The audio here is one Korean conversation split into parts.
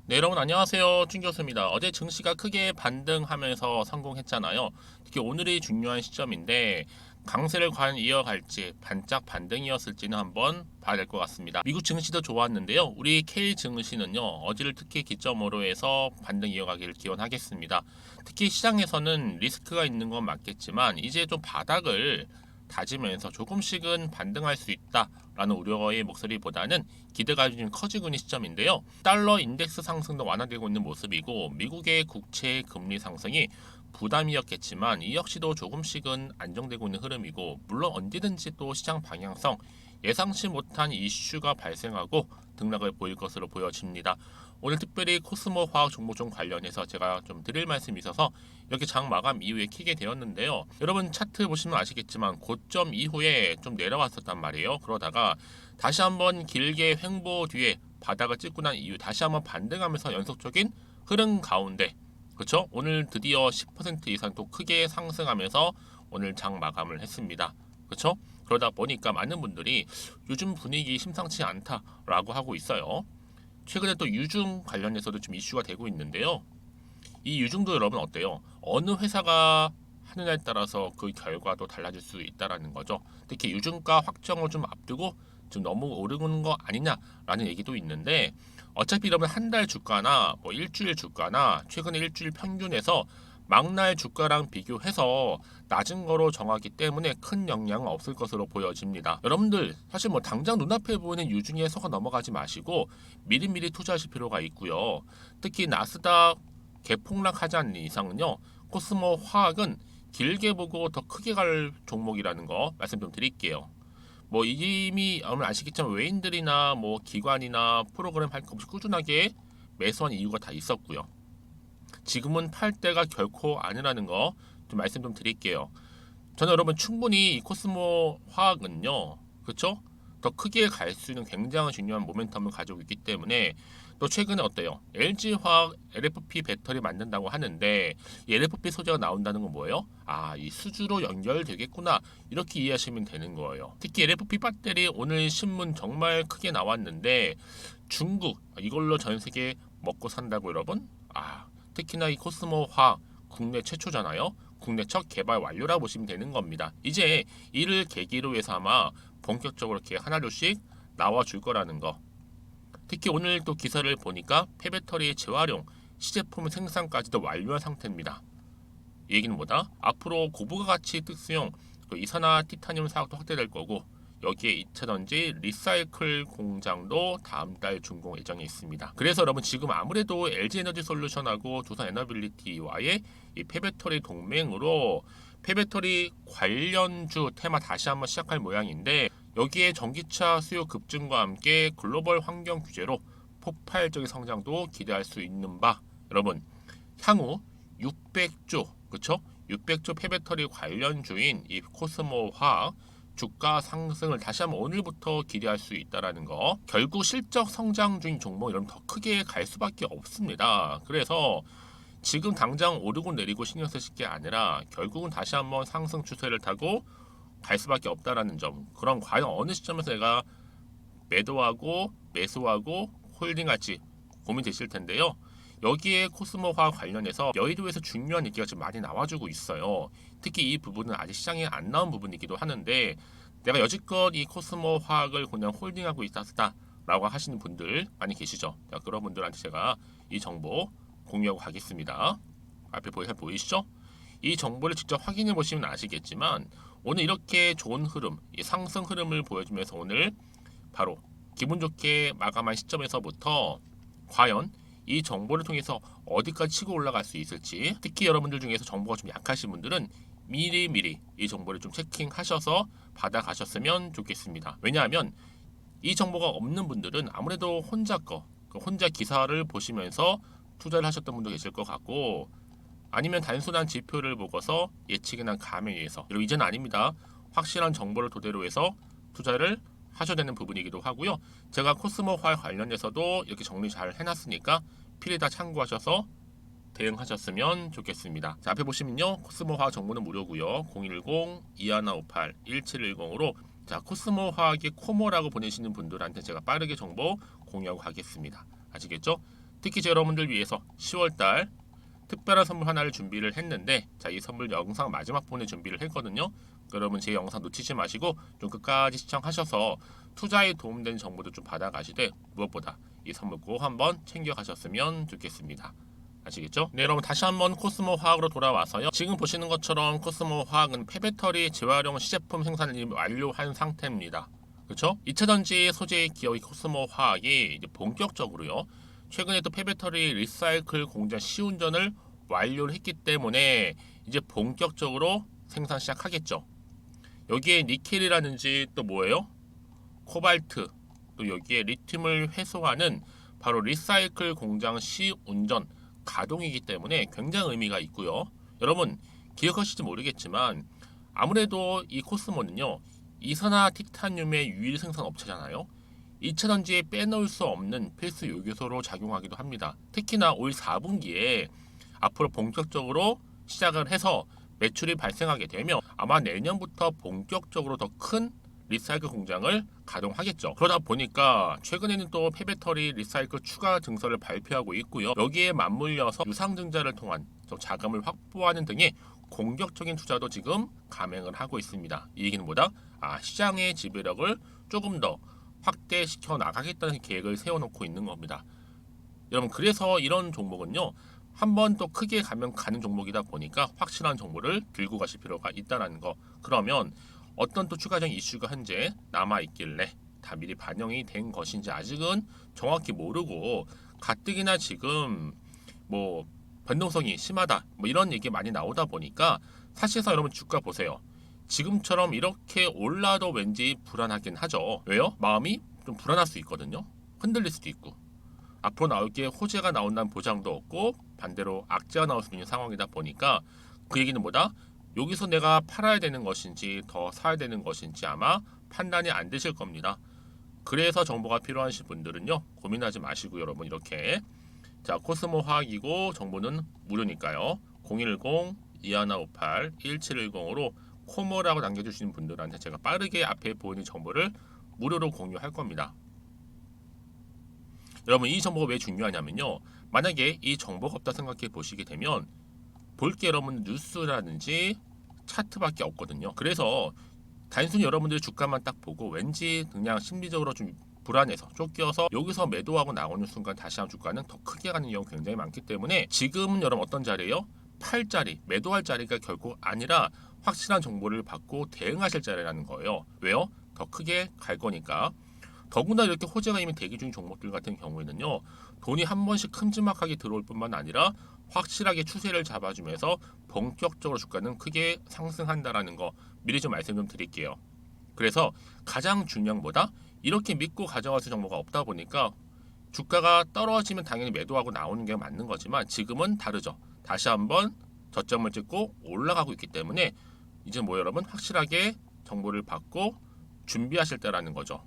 네, 여러분 안녕하세요. 준 교수입니다. 어제 증시가 크게 반등하면서 성공했잖아요. 특히 오늘이 중요한 시점인데 강세를 과연 이어갈지 반짝 반등이었을지는 한번 봐야 될 것 같습니다. 미국 증시도 좋았는데요. 우리 K 증시는요. 어제를 특히 기점으로 해서 반등 이어가기를 기원하겠습니다. 특히 시장에서는 리스크가 있는 건 맞겠지만 이제 좀 바닥을 다지면서 조금씩은 반등할 수 있다라는 우려의 목소리보다는 기대가 좀 커지고 있는 시점인데요. 달러 인덱스 상승도 완화되고 있는 모습이고 미국의 국채 금리 상승이 부담이었겠지만 이 역시도 조금씩은 안정되고 있는 흐름이고 물론 언제든지 또 시장 방향성 예상치 못한 이슈가 발생하고 등락을 보일 것으로 보여집니다. 오늘 특별히 코스모 화학 종목종 관련해서 제가 좀 드릴 말씀이 있어서 이렇게 장 마감 이후에 키게 되었는데요. 여러분 차트 보시면 아시겠지만 고점 이후에 좀 내려왔었단 말이에요. 그러다가 다시 한번 길게 횡보 뒤에 바닥을 찍고 난 이후 다시 한번 반등하면서 연속적인 흐름 가운데 그렇죠? 오늘 드디어 10% 이상 또 크게 상승하면서 오늘 장 마감을 했습니다. 그렇죠? 그러다 보니까 많은 분들이 요즘 분위기 심상치 않다라고 하고 있어요. 최근에 또 유중 관련해서도 좀 이슈가 되고 있는데요. 이 유중도 여러분 어때요? 어느 회사가 하느냐에 따라서 그 결과도 달라질 수 있다라는 거죠. 특히 유중가 확정을 좀 앞두고 좀 너무 오르는 거 아니냐라는 얘기도 있는데 어차피 이러면 한 달 주가나 뭐 일주일 주가나 최근에 일주일 평균에서 막날 주가랑 비교해서 낮은 거로 정하기 때문에 큰 영향은 없을 것으로 보여집니다. 여러분들 사실 뭐 당장 눈앞에 보이는 유중에 속아 넘어가지 마시고 미리미리 투자하실 필요가 있고요. 특히 나스닥 개폭락하지 않는 이상은요. 코스모 화학은 길게 보고 더 크게 갈 종목이라는 거 말씀 좀 드릴게요. 뭐 이미 아마 아시겠지만 외인들이나 뭐 기관이나 프로그램 할 것 없이 꾸준하게 매수한 이유가 다 있었고요. 지금은 팔 때가 결코 아니라는 거 좀 말씀 좀 드릴게요. 저는 여러분 충분히 이 코스모 화학은요, 그렇죠? 더 크게 갈 수 있는 굉장히 중요한 모멘텀을 가지고 있기 때문에 또 최근에 어때요? LG화학 LFP 배터리 만든다고 하는데 이 LFP 소재가 나온다는 건 뭐예요? 아, 이 수주로 연결되겠구나 이렇게 이해하시면 되는 거예요. 특히 LFP 배터리 오늘 신문 정말 크게 나왔는데 중국 이걸로 전 세계 먹고 산다고 여러분? 아, 특히나 이 코스모 화학 국내 최초잖아요. 국내 첫 개발 완료라 보시면 되는 겁니다. 이제 이를 계기로 해서 아마 본격적으로 이렇게 하나둘씩 나와줄 거라는 거. 특히 오늘 또 기사를 보니까 폐배터리 재활용 시제품 생산까지도 완료한 상태입니다. 이 얘기는 뭐다? 앞으로 고부가 가치 특수용 이산화 티타늄 사업도 확대될 거고 여기에 2차전지 리사이클 공장도 다음 달 준공 예정에 있습니다. 그래서 여러분 지금 아무래도 LG에너지솔루션하고 두산에너빌리티와의 이 폐배터리 동맹으로 폐배터리 관련주 테마 다시 한번 시작할 모양인데 여기에 전기차 수요 급증과 함께 글로벌 환경 규제로 폭발적인 성장도 기대할 수 있는 바 여러분 향후 600조 그쵸? 600조 폐배터리 관련주인 이 코스모 화학 주가 상승을 다시 한번 오늘부터 기대할 수 있다라는 거. 결국 실적 성장 중인 종목 이러면 더 크게 갈 수밖에 없습니다. 그래서 지금 당장 오르고 내리고 신경 쓰실 게 아니라 결국은 다시 한번 상승 추세를 타고 갈 수밖에 없다라는 점. 그럼 과연 어느 시점에서 내가 매도하고 매수하고 홀딩할지 고민되실 텐데요. 여기에 코스모화 관련해서 여의도에서 중요한 얘기가 좀 많이 나와주고 있어요. 특히 이 부분은 아직 시장에 안 나온 부분이기도 하는데 내가 여지껏 이 코스모 화학을 그냥 홀딩하고 있었다라고 하시는 분들 많이 계시죠. 그런 분들한테 제가 이 정보 공유하고 가겠습니다. 앞에 보이시죠? 이 정보를 직접 확인해 보시면 아시겠지만 오늘 이렇게 좋은 흐름, 이 상승 흐름을 보여주면서 오늘 바로 기분 좋게 마감한 시점에서부터 과연 이 정보를 통해서 어디까지 치고 올라갈 수 있을지 특히 여러분들 중에서 정보가 좀 약하신 분들은 미리미리 이 정보를 좀 체킹하셔서 받아가셨으면 좋겠습니다. 왜냐하면 이 정보가 없는 분들은 아무래도 혼자 기사를 보시면서 투자를 하셨던 분도 계실 것 같고 아니면 단순한 지표를 보고서 예측이나 감에 의해서 그리고 이제는 아닙니다. 확실한 정보를 토대로 해서 투자를 하셔야 되는 부분이기도 하고요. 제가 코스모화 관련해서도 이렇게 정리 잘 해놨으니까 필히 다 참고하셔서 대응하셨으면 좋겠습니다. 자, 앞에 보시면요. 코스모화학 정보는 무료고요. 010-2158-1710으로 자, 코스모화학의 코모라고 보내시는 분들한테 제가 빠르게 정보 공유하고 가겠습니다. 아시겠죠? 특히 제 여러분들 위해서 10월달 특별한 선물 하나를 준비를 했는데, 자, 이 선물 영상 마지막 부분에 준비를 했거든요. 여러분 제 영상 놓치지 마시고 좀 끝까지 시청하셔서 투자에 도움되는 정보도 좀 받아가시되, 무엇보다 이 선물 꼭 한번 챙겨가셨으면 좋겠습니다. 아시겠죠? 네, 여러분 다시 한번 코스모 화학으로 돌아와서요. 지금 보시는 것처럼 코스모 화학은 폐배터리 재활용 시제품 생산을 완료한 상태입니다. 그렇죠? 2차전지 소재 기업의 코스모 화학이 이제 본격적으로요. 최근에 또 폐배터리 리사이클 공장 시운전을 완료를 했기 때문에 이제 본격적으로 생산 시작하겠죠. 여기에 니켈이라든지 또 뭐예요? 코발트, 또 여기에 리튬을 회수하는 바로 리사이클 공장 시운전 가동이기 때문에 굉장히 의미가 있고요. 여러분 기억하실지 모르겠지만 아무래도 이 코스모는요, 이산화 티타늄의 유일 생산 업체잖아요. 2차전지에 빼놓을 수 없는 필수 요소로 작용하기도 합니다. 특히나 올 4분기에 앞으로 본격적으로 시작을 해서 매출이 발생하게 되면 아마 내년부터 본격적으로 더 큰 리사이클 공장을 가동하겠죠. 그러다 보니까 최근에는 또 폐배터리 리사이클 추가 증설을 발표하고 있고요. 여기에 맞물려서 유상증자를 통한 자금을 확보하는 등의 공격적인 투자도 지금 감행을 하고 있습니다. 이 얘기는 뭐다? 시장의 지배력을 조금 더 확대시켜 나가겠다는 계획을 세워놓고 있는 겁니다. 여러분 그래서 이런 종목은요, 한번 또 크게 가면 가는 종목이다 보니까 확실한 정보를 들고 가실 필요가 있다는 거. 그러면 어떤 또 추가적인 이슈가 현재 남아 있길래 다 미리 반영이 된 것인지 아직은 정확히 모르고, 가뜩이나 지금 뭐 변동성이 심하다 뭐 이런 얘기 많이 나오다 보니까 사실상 여러분 주가 보세요. 지금처럼 이렇게 올라도 왠지 불안하긴 하죠. 왜요? 마음이 좀 불안할 수 있거든요. 흔들릴 수도 있고, 앞으로 나올 게 호재가 나온다는 보장도 없고 반대로 악재가 나올 수 있는 상황이다 보니까 그 얘기는 뭐다? 여기서 내가 팔아야 되는 것인지 더 사야 되는 것인지 아마 판단이 안 되실 겁니다. 그래서 정보가 필요하신 분들은요, 고민하지 마시고 여러분 이렇게, 자, 코스모 화학이고 정보는 무료니까요. 010-2158-1710으로 코모라고 남겨주시는 분들한테 제가 빠르게 앞에 보이는 정보를 무료로 공유할 겁니다. 여러분 이 정보가 왜 중요하냐면요, 만약에 이 정보가 없다 생각해 보시게 되면 볼 게 여러분 뉴스라든지 차트밖에 없거든요. 그래서 단순히 여러분들이 주가만 딱 보고 왠지 그냥 심리적으로 좀 불안해서 쫓겨서 여기서 매도하고 나오는 순간 다시 한번 주가는 더 크게 가는 경우 굉장히 많기 때문에 지금은 여러분 어떤 자리예요? 팔 자리, 매도할 자리가 결국 아니라 확실한 정보를 받고 대응하실 자리라는 거예요. 왜요? 더 크게 갈 거니까. 더구나 이렇게 호재가 이미 대기 중인 종목들 같은 경우에는요, 돈이 한 번씩 큼지막하게 들어올 뿐만 아니라 확실하게 추세를 잡아주면서 본격적으로 주가는 크게 상승한다라는 거 미리 좀 말씀 좀 드릴게요. 그래서 가장 중요한 보다 이렇게 믿고 가져가서 정보가 없다 보니까 주가가 떨어지면 당연히 매도하고 나오는 게 맞는 거지만 지금은 다르죠. 다시 한번 저점을 찍고 올라가고 있기 때문에 이제 뭐 여러분 확실하게 정보를 받고 준비하실 때라는 거죠.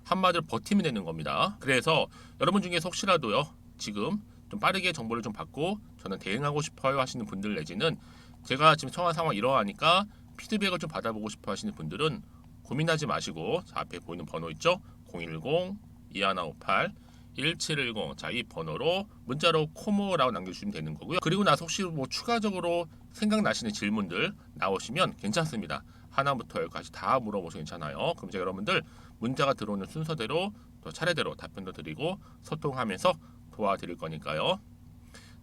한마디로 버티면 되는 겁니다. 그래서 여러분 중에서 혹시라도요, 지금 좀 빠르게 정보를 좀 받고 저는 대응하고 싶어요 하시는 분들, 내지는 제가 지금 처한 상황 이러하니까 피드백을 좀 받아보고 싶어 하시는 분들은 고민하지 마시고, 자, 앞에 보이는 번호 있죠? 010-2158-1710, 자, 이 번호로 문자로 코모라고 남겨주시면 되는 거고요. 그리고 나서 혹시 뭐 추가적으로 생각나시는 질문들 나오시면 괜찮습니다. 하나부터 열까지 다 물어보셔도 괜찮아요. 그럼 제가 여러분들 문자가 들어오는 순서대로 또 차례대로 답변도 드리고 소통하면서 도와드릴 거니까요.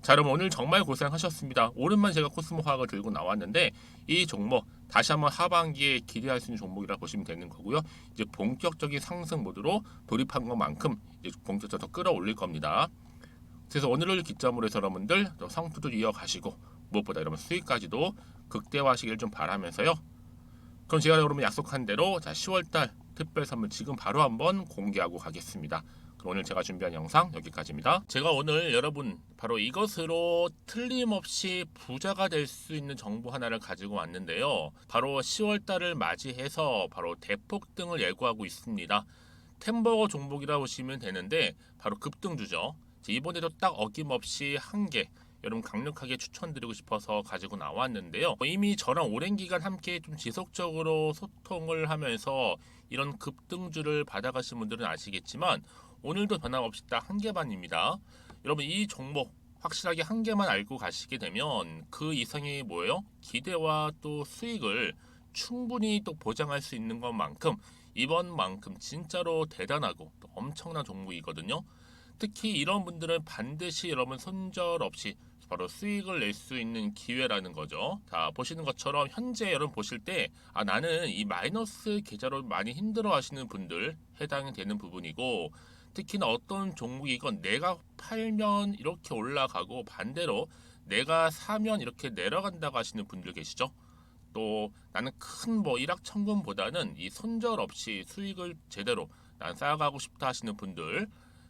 자, 여러분 오늘 정말 고생하셨습니다. 오랜만에 제가 코스모 화학을 들고 나왔는데 이 종목 다시 한번 하반기에 기대할 수 있는 종목이라 보시면 되는 거고요. 이제 본격적인 상승 모드로 돌입한 것만큼 이제 본격적으로 더 끌어올릴 겁니다. 그래서 오늘을 기점으로 해서 여러분들 또 상투도 이어가시고 무엇보다 여러분 수익까지도 극대화하시길 좀 바라면서요. 그럼 제가 여러분 약속한 대로 자 10월달 특별 선물 지금 바로 한번 공개하고 가겠습니다. 그럼 오늘 제가 준비한 영상 여기까지입니다. 제가 오늘 여러분 바로 이것으로 틀림없이 부자가 될 수 있는 정보 하나를 가지고 왔는데요. 바로 10월달을 맞이해서 바로 대폭등을 예고하고 있습니다. 템버거 종목이라고 보시면 되는데 바로 급등주죠. 이번에도 딱 어김없이 한 개 여러분 강력하게 추천드리고 싶어서 가지고 나왔는데요. 이미 저랑 오랜 기간 함께 좀 지속적으로 소통을 하면서 이런 급등주를 받아가신 분들은 아시겠지만 오늘도 변함없이 딱 한 개 반입니다. 여러분 이 종목 확실하게 한 개만 알고 가시게 되면 그 이상이 뭐예요? 기대와 또 수익을 충분히 또 보장할 수 있는 것만큼 이번만큼 진짜로 대단하고 또 엄청난 종목이거든요. 특히 이런 분들은 반드시 여러분 손절 없이 바로 수익을 낼 수 있는 기회라는 거죠. 자, 보시는 것처럼 현재 여러분 보실 때 나는 이 마이너스 계좌로 많이 힘들어 하시는 분들 해당이 되는 부분이고, 특히나 어떤 종목이건 내가 팔면 이렇게 올라가고 반대로 내가 사면 이렇게 내려간다고 하시는 분들 계시죠. 또 나는 큰 뭐 일확천금보다는 이 손절 없이 수익을 제대로 난 쌓아가고 싶다 하시는 분들,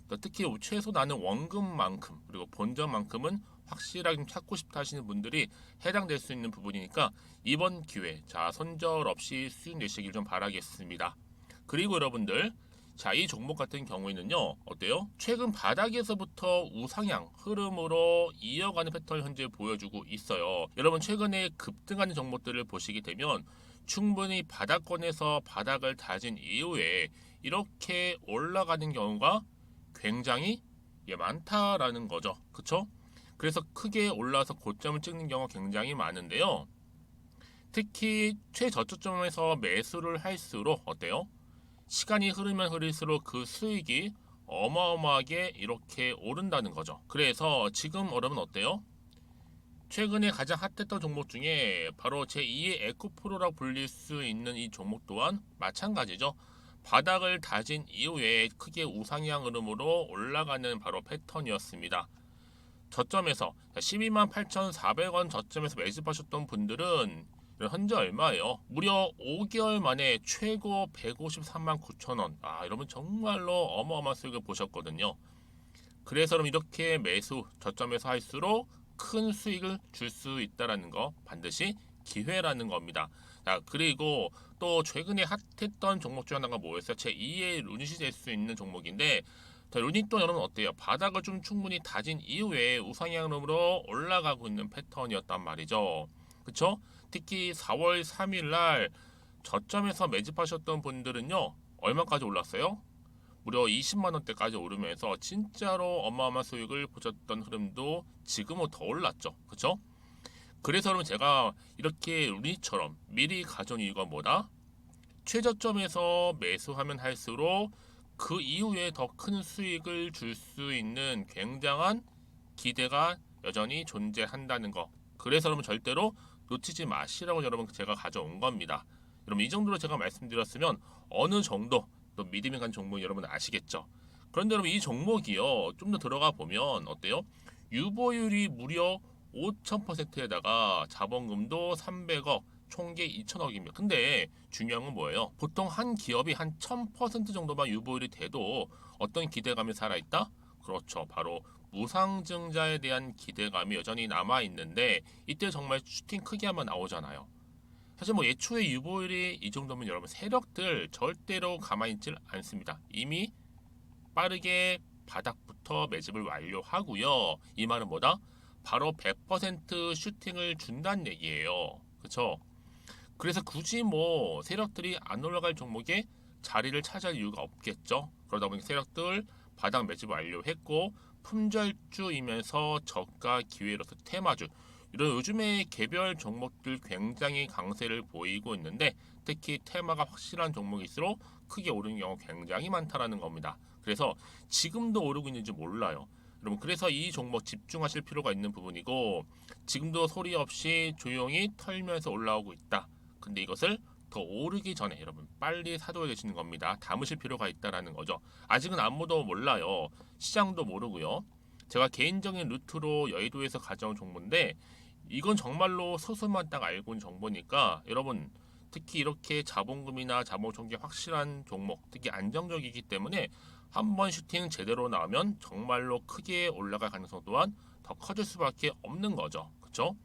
또 특히 최소 나는 원금만큼 그리고 본전만큼은 확실하게 좀 찾고 싶다 하시는 분들이 해당될 수 있는 부분이니까 이번 기회 자 손절 없이 수익 내시길 좀 바라겠습니다. 그리고 여러분들, 자, 이 종목 같은 경우에는요, 어때요? 최근 바닥에서부터 우상향 흐름으로 이어가는 패턴을 현재 보여주고 있어요. 여러분, 최근에 급등하는 종목들을 보시게 되면 충분히 바닥권에서 바닥을 다진 이후에 이렇게 올라가는 경우가 굉장히 많다라는 거죠. 그쵸? 그래서 크게 올라서 고점을 찍는 경우가 굉장히 많은데요. 특히 최저점에서 매수를 할수록 어때요? 시간이 흐르면 흐를수록 그 수익이 어마어마하게 이렇게 오른다는 거죠. 그래서 지금 여러분 어때요? 최근에 가장 핫했던 종목 중에 바로 제2의 에코프로라고 불릴 수 있는 이 종목 또한 마찬가지죠. 바닥을 다진 이후에 크게 우상향 흐름으로 올라가는 바로 패턴이었습니다. 저점에서 12만 8,400원 저점에서 매집하셨던 분들은 현재 얼마예요? 무려 5개월 만에 최고 153만 9천 원. 여러분 정말로 어마어마한 수익을 보셨거든요. 그래서 그럼 이렇게 매수 저점에서 할수록 큰 수익을 줄 수 있다라는 거 반드시 기회라는 겁니다. 자, 그리고 또 최근에 핫했던 종목 중 하나가 뭐였어요? 제2의 루닛이 될 수 있는 종목인데, 자, 루닛도 여러분 어때요? 바닥을 좀 충분히 다진 이후에 우상향으로 올라가고 있는 패턴이었단 말이죠. 그쵸? 특히 4월 3일 날 저점에서 매집하셨던 분들은요, 얼마까지 올랐어요? 무려 20만 원대까지 오르면서 진짜로 어마어마한 수익을 보셨던 흐름도 지금은 더 올랐죠. 그쵸? 그래서 여러분 제가 이렇게 루닛처럼 미리 가져온 이유가 뭐다? 최저점에서 매수하면 할수록 그 이후에 더 큰 수익을 줄 수 있는 굉장한 기대가 여전히 존재한다는 거. 그래서 여러분 절대로 놓치지 마시라고 여러분 제가 가져온 겁니다. 여러분 이 정도로 제가 말씀드렸으면 어느 정도 또 믿음이 간 종목 여러분 아시겠죠? 그런데 여러분 이 종목이요 좀 더 들어가 보면 어때요? 유보율이 무려 5,000%에다가 자본금도 300억, 총계 2천억입니다. 근데 중요한 건 뭐예요? 보통 한 기업이 한 1000% 정도만 유보율이 돼도 어떤 기대감이 살아있다? 그렇죠. 바로 무상증자에 대한 기대감이 여전히 남아있는데 이때 정말 슈팅 크게 한번 나오잖아요. 사실 뭐 예초에 유보율이 이 정도면 여러분 세력들 절대로 가만히 있질 않습니다. 이미 빠르게 바닥부터 매집을 완료하고요. 이 말은 뭐다? 바로 100% 슈팅을 준다는 얘기예요. 그렇죠? 그래서 굳이 뭐 세력들이 안 올라갈 종목에 자리를 차지할 이유가 없겠죠. 그러다 보니 세력들 바닥 매집 완료했고 품절주이면서 저가 기회로서 테마주 이런 요즘에 개별 종목들 굉장히 강세를 보이고 있는데 특히 테마가 확실한 종목일수록 크게 오르는 경우 굉장히 많다라는 겁니다. 그래서 지금도 오르고 있는지 몰라요. 여러분 그래서 이 종목 집중하실 필요가 있는 부분이고 지금도 소리 없이 조용히 털면서 올라오고 있다. 근데 이것을 더 오르기 전에 여러분 빨리 사둬야 되시는 겁니다. 담으실 필요가 있다라는 거죠. 아직은 아무도 몰라요. 시장도 모르고요. 제가 개인적인 루트로 여의도에서 가져온 정보인데 이건 정말로 소수만 딱 알고 있는 정보니까 여러분 특히 이렇게 자본금이나 자본총계 확실한 종목 특히 안정적이기 때문에 한번 슈팅 제대로 나오면 정말로 크게 올라갈 가능성 또한 더 커질 수밖에 없는 거죠. 그렇죠?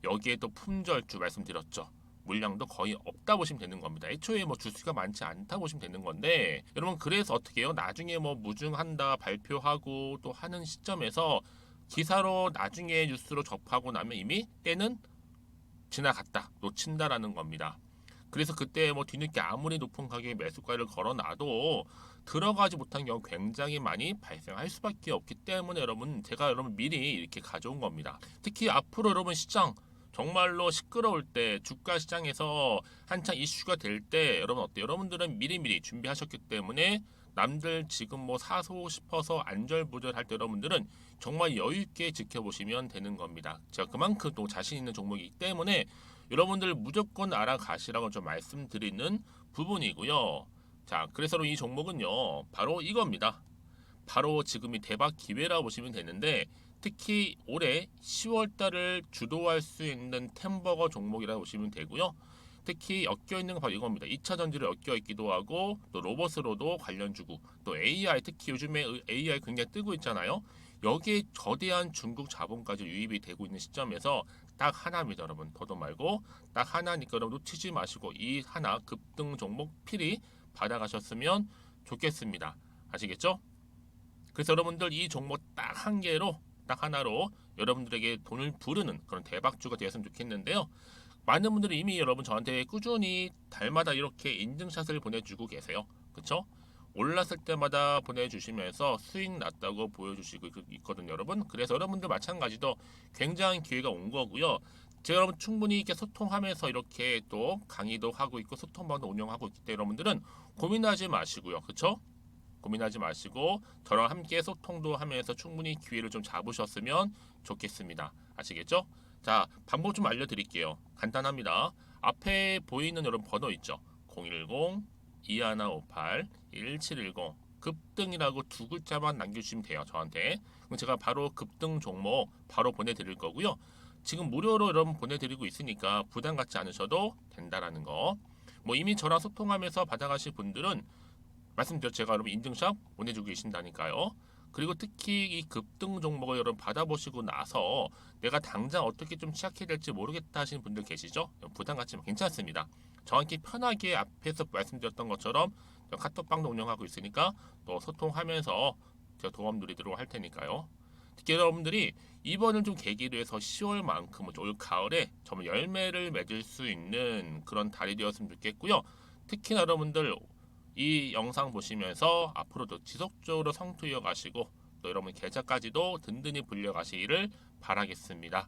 여기에 또 품절주 말씀드렸죠. 물량도 거의 없다 보시면 되는 겁니다. 애초에 뭐 주수가 많지 않다 보시면 되는 건데 여러분 그래서 어떻게 해요? 나중에 뭐 무증한다 발표하고 또 하는 시점에서 기사로 나중에 뉴스로 접하고 나면 이미 때는 지나갔다 놓친다라는 겁니다. 그래서 그때 뭐 뒤늦게 아무리 높은 가격에 매수가를 걸어놔도 들어가지 못한 경우 굉장히 많이 발생할 수밖에 없기 때문에 여러분 제가 여러분 미리 이렇게 가져온 겁니다. 특히 앞으로 여러분 시장 정말로 시끄러울 때 주가 시장에서 한창 이슈가 될 때 여러분 어때요? 여러분들은 미리미리 준비하셨기 때문에 남들 지금 뭐 사고 싶어서 안절부절할 때 여러분들은 정말 여유 있게 지켜보시면 되는 겁니다. 제가 그만큼 또 자신 있는 종목이기 때문에 여러분들 무조건 알아가시라고 좀 말씀드리는 부분이고요. 자, 그래서 이 종목은요, 바로 이겁니다. 바로 지금이 대박 기회라 보시면 되는데 특히 올해 10월 달을 주도할 수 있는 템버거 종목이라고 보시면 되고요. 특히 엮여 있는 건 바로 이겁니다. 2차 전지를 엮여 있기도 하고 또 로봇으로도 관련 주고 또 AI 특히 요즘에 AI 굉장히 뜨고 있잖아요. 여기에 거대한 중국 자본까지 유입이 되고 있는 시점에서 딱 하나입니다, 여러분. 더도 말고 딱 하나니까 여러분 놓치지 마시고 이 하나 급등 종목 필히 받아가셨으면 좋겠습니다. 아시겠죠? 그래서 여러분들 이 종목 딱 한 개로 딱 하나로 여러분들에게 돈을 부르는 그런 대박주가 되었으면 좋겠는데요. 많은 분들이 이미 여러분 저한테 꾸준히 달마다 이렇게 인증샷을 보내주고 계세요. 그쵸? 올랐을 때마다 보내주시면서 수익 났다고 보여주시고 있거든요, 여러분. 그래서 여러분들 마찬가지도 굉장한 기회가 온 거고요. 제가 여러분 충분히 이렇게 소통하면서 이렇게 또 강의도 하고 있고 소통방도 운영하고 있기 때문에 여러분들은 고민하지 마시고요. 그쵸? 고민하지 마시고 저랑 함께 소통도 하면서 충분히 기회를 좀 잡으셨으면 좋겠습니다. 아시겠죠? 자, 방법 좀 알려드릴게요. 간단합니다. 앞에 보이는 여러분 번호 있죠? 010-2158-1710 급등이라고 두 글자만 남겨주시면 돼요. 저한테. 그럼 제가 바로 급등 종목 바로 보내드릴 거고요. 지금 무료로 여러분 보내드리고 있으니까 부담 갖지 않으셔도 된다라는 거. 뭐 이미 저랑 소통하면서 받아가실 분들은 말씀드렸죠. 제가 여러분 인증샷 보내주고 계신다니까요. 그리고 특히 이 급등 종목을 여러분 받아보시고 나서 내가 당장 어떻게 좀 시작해야 될지 모르겠다 하시는 분들 계시죠? 부담 갖지만 괜찮습니다. 저한테 편하게 앞에서 말씀드렸던 것처럼 카톡방도 운영하고 있으니까 또 소통하면서 제가 도움 드리도록 할 테니까요. 특히 여러분들이 이번을 좀 계기로 해서 10월만큼은 올 가을에 정말 열매를 맺을 수 있는 그런 달이 되었으면 좋겠고요. 특히나 여러분들 이 영상 보시면서 앞으로도 지속적으로 성투 이어가시고 또 여러분 계좌까지도 든든히 불려가시기를 바라겠습니다.